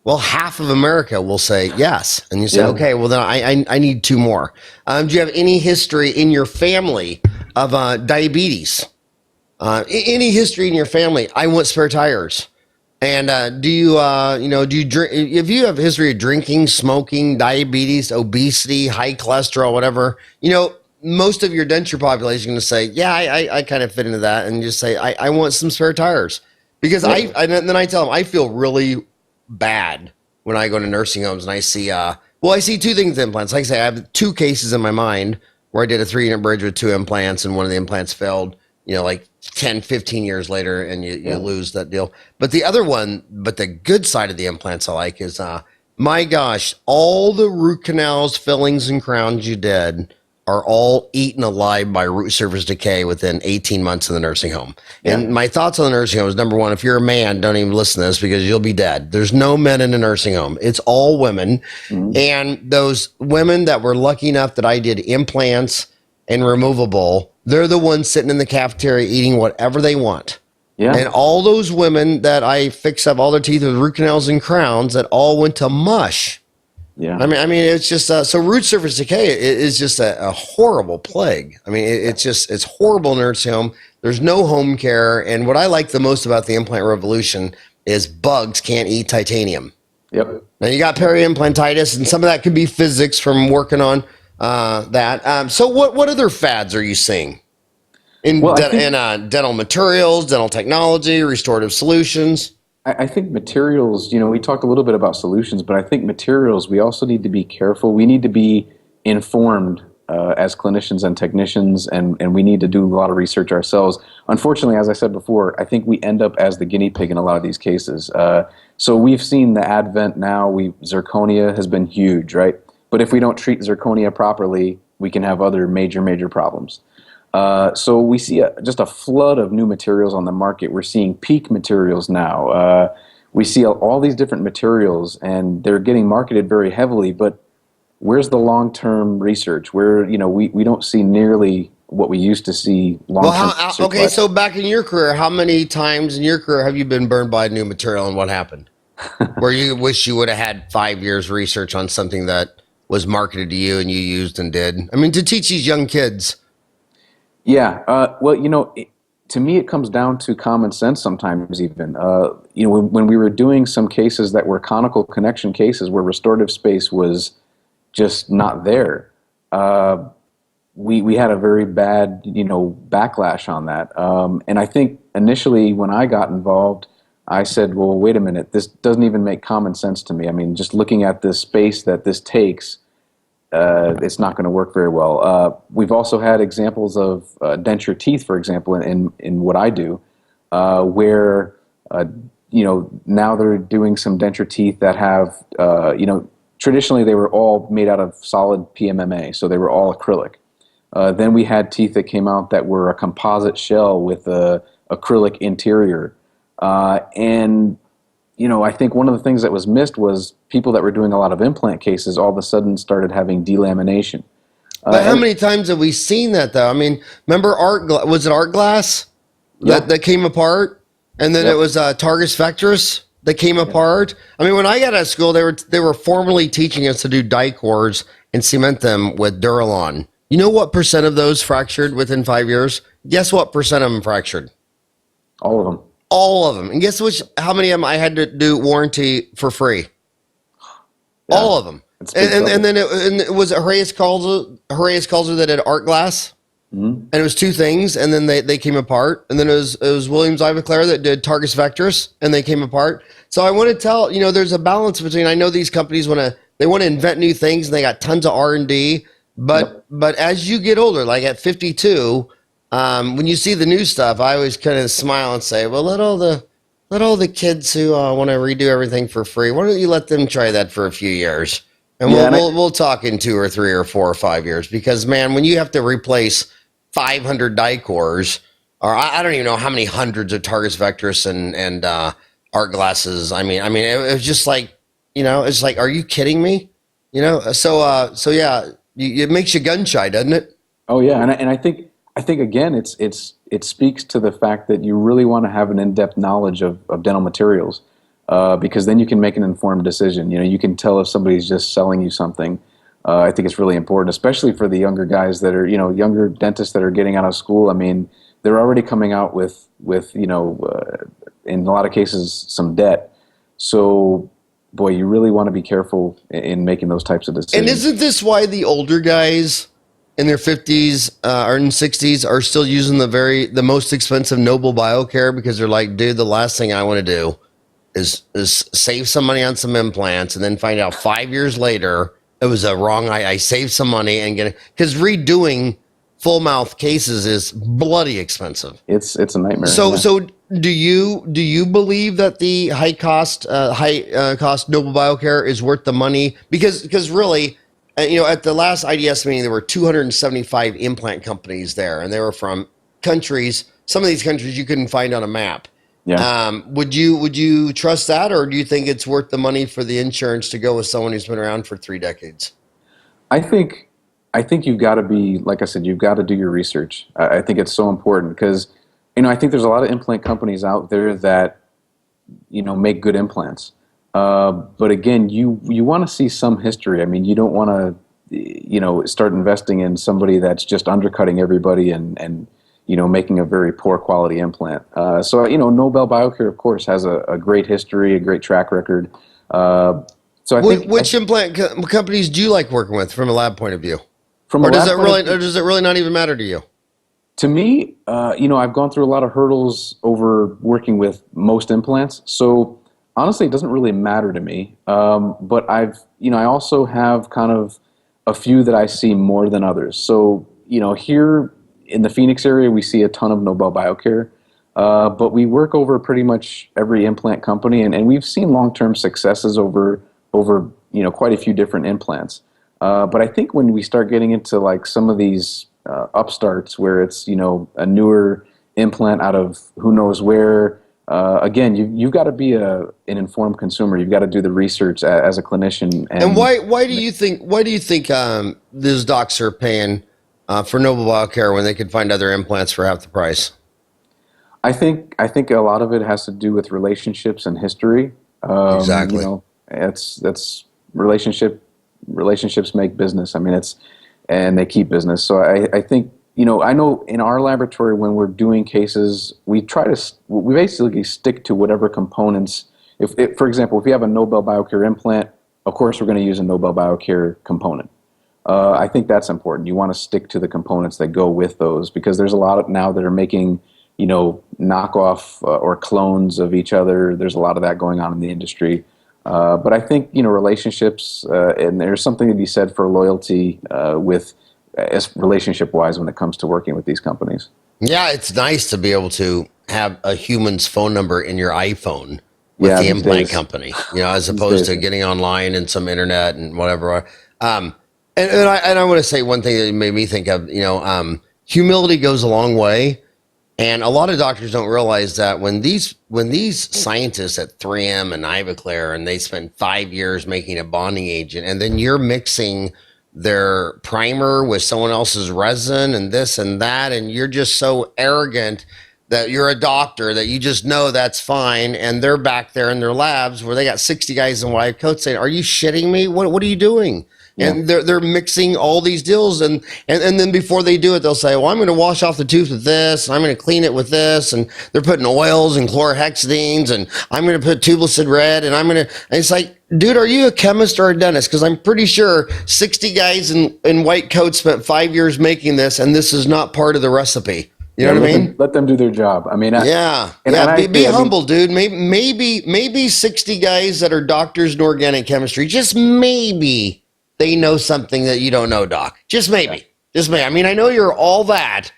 Well, half of America will say yes. And you say, okay, well, then I need 2 more. Do you have any history in your family of diabetes? Any history in your family? I want spare tires. And do you drink? If you have a history of drinking, smoking, diabetes, obesity, high cholesterol, whatever, most of your denture population is going to say, yeah, I kind of fit into that. And just say, I want some spare tires. Because then I tell them, I feel really bad when I go to nursing homes and I see I see 2 things implants. Like I say, I have 2 cases in my mind where I did a 3-unit bridge with 2 implants and one of the implants failed, like 10, 15 years later, and you lose that deal. But the good side of the implants I like is my gosh, all the root canals, fillings, and crowns you did are all eaten alive by root surface decay within 18 months in the nursing home. And my thoughts on the nursing home is, number one, if you're a man, don't even listen to this because you'll be dead. There's no men in a nursing home. It's all women. Mm-hmm. And those women that were lucky enough that I did implants and removable, they're the ones sitting in the cafeteria eating whatever they want. Yeah. And all those women that I fixed up all their teeth with root canals and crowns that all went to mush. Yeah, I mean, it's just so root surface decay is just a horrible plague. I mean, it's horrible in nursing home. There's no home care, and what I like the most about the implant revolution is bugs can't eat titanium. Yep. Now you got peri-implantitis, and some of that could be physics from working on that. So what other fads are you seeing in dental materials, dental technology, restorative solutions? I think materials, we talked a little bit about solutions, but I think materials, we also need to be careful. We need to be informed as clinicians and technicians, and we need to do a lot of research ourselves. Unfortunately, as I said before, I think we end up as the guinea pig in a lot of these cases. So we've seen the advent now. Zirconia has been huge, right? But if we don't treat zirconia properly, we can have other major problems. So we see just a flood of new materials on the market. We're seeing peak materials now. We see all these different materials, and they're getting marketed very heavily, but where's the long-term research? Where, we don't see nearly what we used to see long-term research. Okay, so back in your career, how many times in your career have you been burned by a new material, and what happened? Where you wish you would have had 5 years research on something that was marketed to you and you used and did? I mean, to teach these young kids. Yeah, to me, it comes down to common sense sometimes even. When we were doing some cases that were conical connection cases where restorative space was just not there, we had a very bad, backlash on that. And I think initially when I got involved, I said, well, wait a minute, this doesn't even make common sense to me. I mean, just looking at this space that this takes, it's not going to work very well. We've also had examples of denture teeth, for example, in what I do, where now they're doing some denture teeth that have traditionally they were all made out of solid PMMA, so they were all acrylic. Then we had teeth that came out that were a composite shell with a acrylic interior, and I think one of the things that was missed was people that were doing a lot of implant cases all of a sudden started having delamination. But how many times have we seen that, though? I mean, remember was it art glass that came apart? And then it was Targus Vectrus that came apart? I mean, when I got out of school, they were formally teaching us to do die cores and cement them with Duralon. You know what % of those fractured within 5 years? Guess what % of them fractured? All of them. All of them. And guess how many of them I had to do warranty for free? Yeah, all of them. And then it was Horace Calzer that did art glass. And it was two things, and then they came apart. And then it was Williams Ivoclar that did Targus Vectrus, and they came apart. So I want to tell, there's a balance between, I know these companies want to invent new things, and they got tons of R&D, but as you get older, like at 52, when you see the new stuff, I always kind of smile and say, well, let all the kids who want to redo everything for free, why don't you let them try that for a few years? And we'll talk in 2 or 3 or 4 or 5 years, because man, when you have to replace 500 die cores, or I don't even know how many hundreds of Targus Vectrus and art glasses. I mean, it was just like, it's like, are you kidding me? So yeah, it makes you gun shy, doesn't it? Oh yeah, and I think again, it speaks to the fact that you really want to have an in-depth knowledge of dental materials, because then you can make an informed decision. You can tell if somebody's just selling you something. I think it's really important, especially for the younger guys that are, younger dentists that are getting out of school. I mean, they're already coming out with in a lot of cases, some debt. So, boy, you really want to be careful in making those types of decisions. And isn't this why the older guys in their 50s or in 60s are still using the most expensive Noble BioCare? Because they're like, dude, the last thing I want to do is save some money on some implants and then find out 5 years later it was a wrong. I saved some money and because redoing full mouth cases is bloody expensive. It's a nightmare. So do you believe that the high cost Noble BioCare is worth the money? Because really, at the last IDS meeting there were 275 implant companies there, and they were from countries. Some of these countries you couldn't find on a map. Yeah. Would you trust that, or do you think it's worth the money for the insurance to go with someone who's been around for 3 decades? I think you've got to be, like I said, you've got to do your research. I think it's so important because, I think there's a lot of implant companies out there that, make good implants. But again, you want to see some history. I mean, you don't want to, start investing in somebody that's just undercutting everybody and making a very poor quality implant. So, Nobel BioCare, of course, has a great history, a great track record. So I think which implant companies do you like working with from a lab point of view? Or does it really not even matter to you? To me, I've gone through a lot of hurdles over working with most implants. So honestly, it doesn't really matter to me. But I also have kind of a few that I see more than others. So, here in the Phoenix area, we see a ton of Nobel BioCare. But we work over pretty much every implant company, and we've seen long-term successes over quite a few different implants. But I think when we start getting into like some of these upstarts where it's a newer implant out of who knows where, again you've got to be an informed consumer. You've got to do the research as a clinician. And why do you think these docs are paying for Nobel BioCare when they could find other implants for half the price? I think a lot of it has to do with relationships and history. Exactly. That's relationships make business. I mean, and they keep business. So I think, I know in our laboratory when we're doing cases, we basically stick to whatever components. For example, if you have a Nobel BioCare implant, of course we're going to use a Nobel BioCare component. I think that's important. You want to stick to the components that go with those, because there's a lot of now that are making knockoff or clones of each other. There's a lot of that going on in the industry. But I think, relationships, and there's something to be said for loyalty relationship-wise when it comes to working with these companies. Yeah, it's nice to be able to have a human's phone number in your iPhone with the implant company, as opposed to getting online and some internet and whatever. And I want to say one thing that made me think of, humility goes a long way. And a lot of doctors don't realize that when these scientists at 3M and Ivoclar, and they spend 5 years making a bonding agent, and then you're mixing their primer with someone else's resin and this and that, and you're just so arrogant that you're a doctor that you just know that's fine, and they're back there in their labs where they got 60 guys in white coats saying, "Are you shitting me? What are you doing?" and they're mixing all these deals, and then before they do it, they'll say, well, I'm going to wash off the tooth with this, and I'm going to clean it with this, and they're putting oils and chlorhexidines, and I'm going to put tubulacid red, and it's like, dude, are you a chemist or a dentist? Because I'm pretty sure 60 guys in white coats spent 5 years making this, and this is not part of the recipe. You know what I mean? Let them do their job. I mean, be humble, dude. Maybe 60 guys that are doctors in organic chemistry, just maybe they know something that you don't know, Doc. Just maybe. I mean, I know you're all that,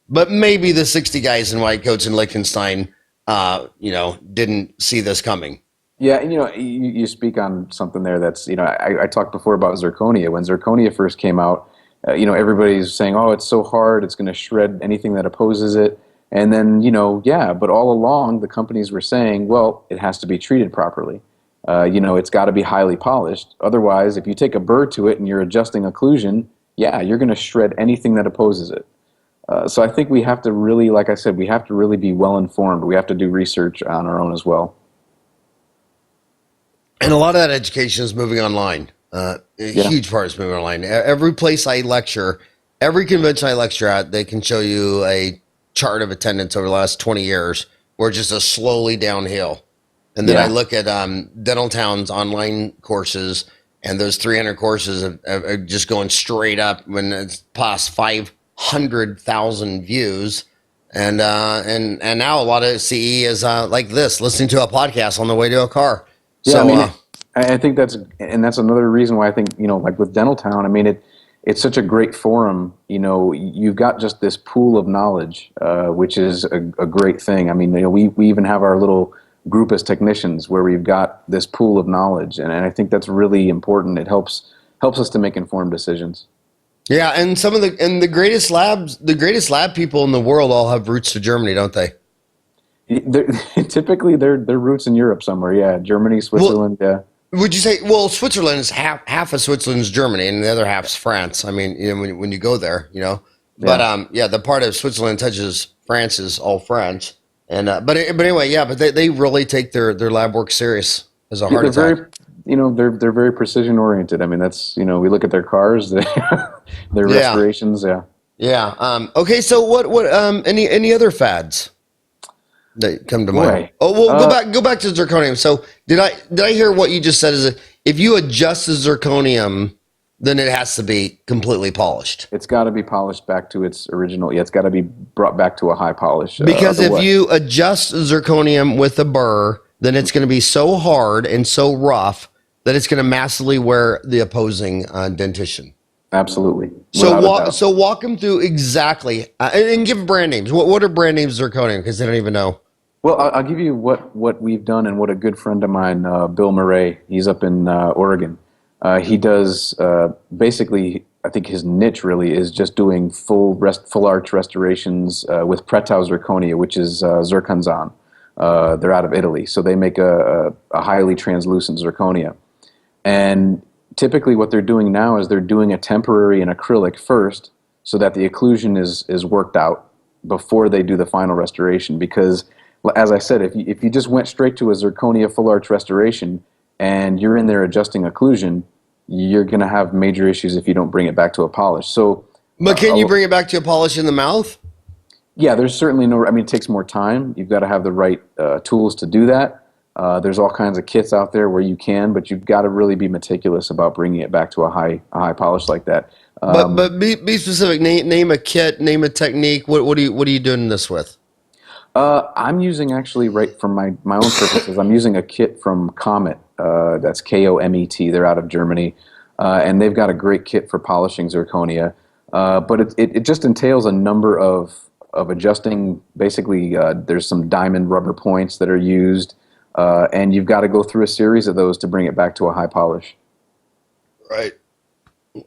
but maybe the 60 guys in white coats in Liechtenstein, didn't see this coming. Yeah, and you speak on something there that's, I talked before about zirconia. When zirconia first came out, everybody's saying, oh, it's so hard, it's going to shred anything that opposes it. And then, but all along the companies were saying, well, it has to be treated properly. It's got to be highly polished. Otherwise, if you take a burr to it and you're adjusting occlusion, you're going to shred anything that opposes it. So I think we have to really, like I said, we have to really be well informed. We have to do research on our own as well. And a lot of that education is moving online. A huge part is moving online. Every place I lecture, every convention I lecture at, they can show you a chart of attendance over the last 20 years where it's just a slowly downhill. And then I look at Dental Town's online courses, and those 300 courses are just going straight up when it's past 500,000 views. And now a lot of CE is like this, listening to a podcast on the way to a car. So, I think that's another reason why I think, like with Dental Town, I mean, it's such a great forum. You've got just this pool of knowledge, which is a great thing. I mean, we even have our little group as technicians where we've got this pool of knowledge, and I think that's really important. It helps us to make informed decisions. Yeah, and the greatest lab people in the world all have roots to Germany, don't they? Typically, their roots in Europe somewhere. Yeah, Germany, Switzerland. Would you say? Well, Switzerland is half of Switzerland's Germany, and the other half's France. I mean, when you go there, But the part of Switzerland touches France is all French. And but anyway, but they really take their lab work serious as a heart attack. They're very precision oriented. I mean, that's we look at their cars, their restorations. Okay, so what any other fads that come to mind? Go back to zirconium. So did I hear what you just said? Is that if you adjust the zirconium, then it has to be completely polished? It's got to be polished back to its original. Yeah, it's got to be brought back to a high polish. Because if you adjust zirconium with a burr, then it's going to be so hard and so rough that it's going to massively wear the opposing dentition. Absolutely. So walk them through exactly and give brand names. What are brand names of zirconium? Because they don't even know. Well, I'll give you what we've done and what a good friend of mine, Bill Murray, he's up in Oregon. He does basically, I think his niche really is just doing full arch restorations with Pretau zirconia, which is zirconzan. They're out of Italy, so they make a highly translucent zirconia. And typically what they're doing now is they're doing a temporary and acrylic first so that the occlusion is worked out before they do the final restoration. Because, as I said, if you just went straight to a zirconia full arch restoration and you're in there adjusting occlusion, you're going to have major issues if you don't bring it back to a polish. But can you bring it back to a polish in the mouth? Yeah, there's certainly it takes more time. You've got to have the right tools to do that. There's all kinds of kits out there where you can, but you've got to really be meticulous about bringing it back to a high polish like that. But be specific. Name a kit. Name a technique. What are you doing this with? I'm using actually right from my own purposes. I'm using a kit from Comet. That's Komet. They're out of Germany, and they've got a great kit for polishing zirconia. But it just entails a number of adjusting. Basically, there's some diamond rubber points that are used, and you've got to go through a series of those to bring it back to a high polish. Right.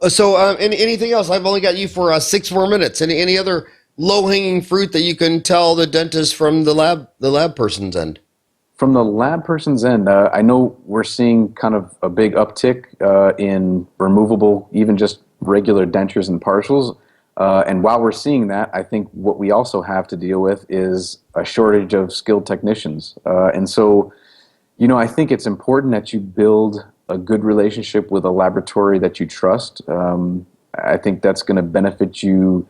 So, anything else? I've only got you for 6 more minutes. Any other low-hanging fruit that you can tell the dentist from the lab person's end? From the lab person's end, I know we're seeing kind of a big uptick in removable, even just regular dentures and partials. And while we're seeing that, I think what we also have to deal with is a shortage of skilled technicians. And so, I think it's important that you build a good relationship with a laboratory that you trust, I think that's going to benefit you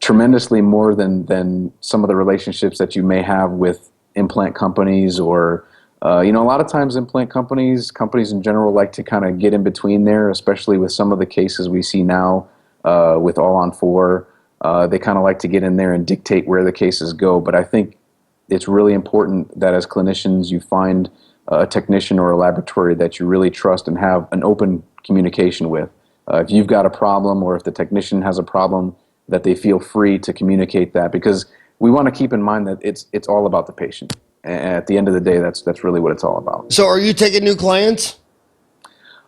tremendously more than some of the relationships that you may have with implant companies or a lot of times implant companies in general like to kind of get in between there, especially with some of the cases we see now with all on four. They kind of like to get in there and dictate where the cases go. But I think it's really important that as clinicians you find a technician or a laboratory that you really trust and have an open communication with. If you've got a problem or if the technician has a problem, that they feel free to communicate that, because we want to keep in mind that it's all about the patient. And at the end of the day, that's really what it's all about. So are you taking new clients?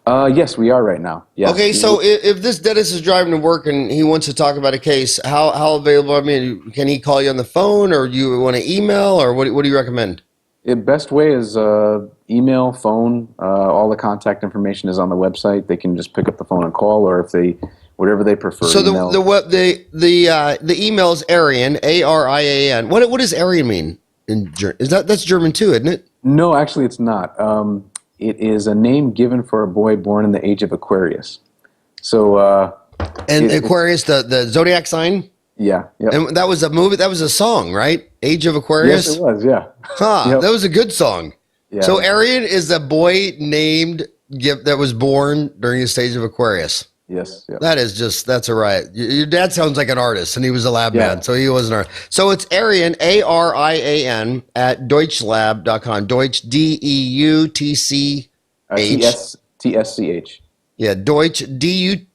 Yes, we are right now. Yes. Okay, so if this dentist is driving to work and he wants to talk about a case, how available? I mean, can he call you on the phone, or do you want to email, or what do you recommend? The best way is email, phone. All the contact information is on the website. They can just pick up the phone and call, or if they whatever they prefer. So email. the email is Arian, Arian. What does Arian mean in German? That's German too, isn't it? No, actually, it's not. It is a name given for a boy born in the age of Aquarius. So, Aquarius, the zodiac sign. Yeah, yep. And that was a movie. That was a song, right? Age of Aquarius. Yes, it was. Yeah. Huh. Yep. That was a good song. Yeah. So Arian is a boy named that was born during the stage of Aquarius. Yes. Yep. That's all right. Your dad sounds like an artist, and he was a lab man, so he was an artist. So it's Arian, Arian, at deutschlab.com. Deutsch, DEUTCH. TSCH. Yeah, Deutsch, DEUTSCH,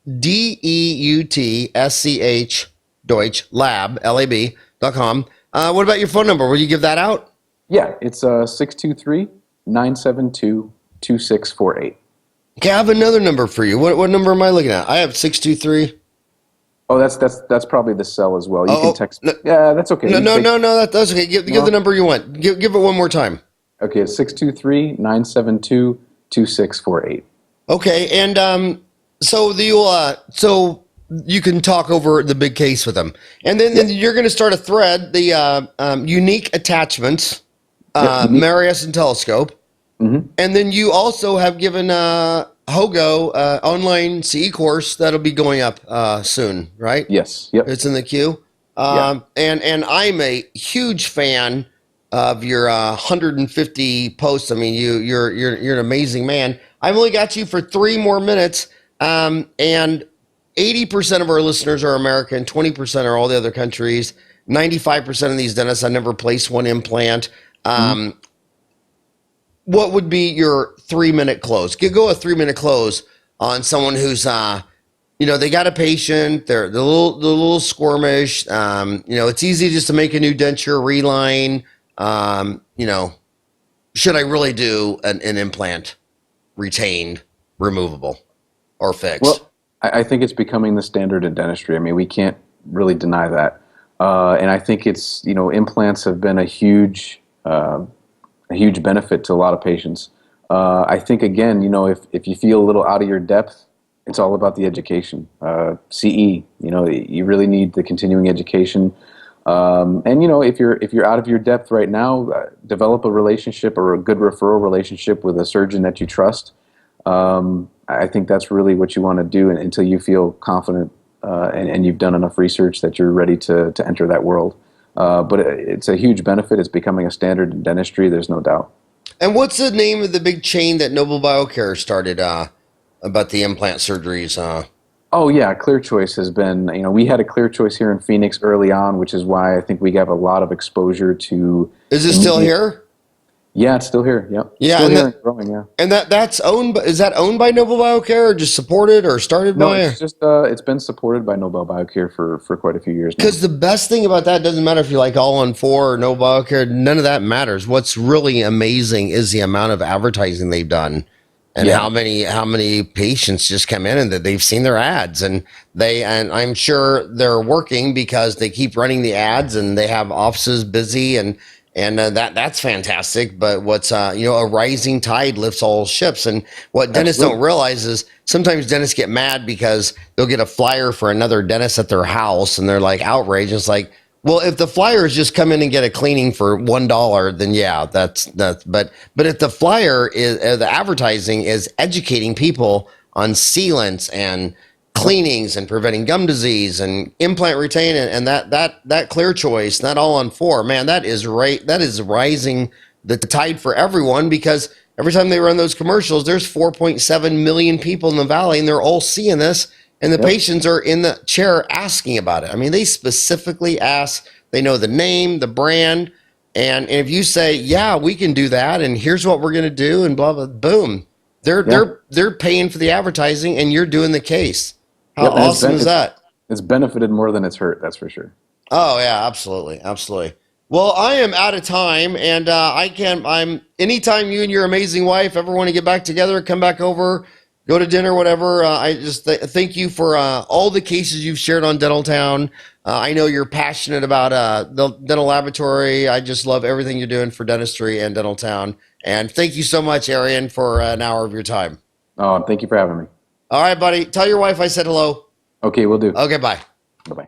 Deutsch, lab, LAB.com. What about your phone number? Will you give that out? Yeah, it's 623-972-2648. Okay, I have another number for you. What number am I looking at? I have 623. Oh, that's probably the cell as well. You can text. No, yeah, that's okay. No, that's okay. Give the number you want. Give it one more time. Okay, it's 623-972-2648. Okay, and so you can talk over the big case with them, and then you're going to start a thread, the unique attachments, Marius and Telescope. Mm-hmm. And then you also have given Hogo online CE course that'll be going up soon, right? Yes. Yep. It's in the queue. And I'm a huge fan of your 150 posts. I mean, you're an amazing man. I've only got you for 3 more minutes, and 80% of our listeners are American, 20% are all the other countries. 95% of these dentists, I never placed one implant. What would be your 3-minute close? Go a 3-minute close on someone who's, they got a patient, they're a little squirmish. It's easy just to make a new denture, reline. Should I really do an implant, retained, removable, or fixed? Well, I think it's becoming the standard in dentistry. I mean, we can't really deny that. And I think it's, implants have been a huge benefit to a lot of patients. I think, again, if you feel a little out of your depth, it's all about the education. CE, you really need the continuing education. And if you're out of your depth right now, develop a relationship or a good referral relationship with a surgeon that you trust. I think that's really what you want to do until you feel confident and you've done enough research that you're ready to enter that world. But it's a huge benefit. It's becoming a standard in dentistry. There's no doubt. And what's the name of the big chain that Noble Biocare started about the implant surgeries? Oh, yeah. Clear Choice has been, we had a Clear Choice here in Phoenix early on, which is why I think we have a lot of exposure to. Is it still here? Yeah, it's still here. Yep. Yeah, still here and growing. Yeah. And that's owned. Is that owned by Noble Biocare, or just supported, or started by? No, it's just it's been supported by Noble Biocare for quite a few years now. Because the best thing about that, doesn't matter if you like All on 4 or Noble Biocare, none of that matters. What's really amazing is the amount of advertising they've done, and how many patients just come in and that they've seen their ads, and I'm sure they're working because they keep running the ads and they have offices busy and that's fantastic. But what's a rising tide lifts all ships, and what dentists don't realize is sometimes dentists get mad because they'll get a flyer for another dentist at their house and they're like outraged. It's like, Well, if the flyers just come in and get a cleaning for $1, then yeah, that's but if the flyer is the advertising is educating people on sealants and cleanings and preventing gum disease and implant retain and that clear choice, that all on four, man, that is right. That is rising the tide for everyone, because every time they run those commercials, there's 4.7 million people in the valley and they're all seeing this. And the patients are in the chair asking about it. I mean, they specifically ask, they know the name, the brand. And if you say, yeah, we can do that, and here's what we're going to do, and blah, blah, boom. They're paying for the advertising, and you're doing the case. How awesome is that? It's benefited more than it's hurt, that's for sure. Oh, yeah, absolutely. Absolutely. Well, I am out of time, and anytime you and your amazing wife ever want to get back together, come back over, go to dinner, whatever. I just thank you for all the cases you've shared on Dental Town. I know you're passionate about the dental laboratory. I just love everything you're doing for dentistry and Dental Town. And thank you so much, Arian, for an hour of your time. Oh, thank you for having me. All right, buddy. Tell your wife I said hello. Okay, we'll do. Okay, bye. Bye-bye.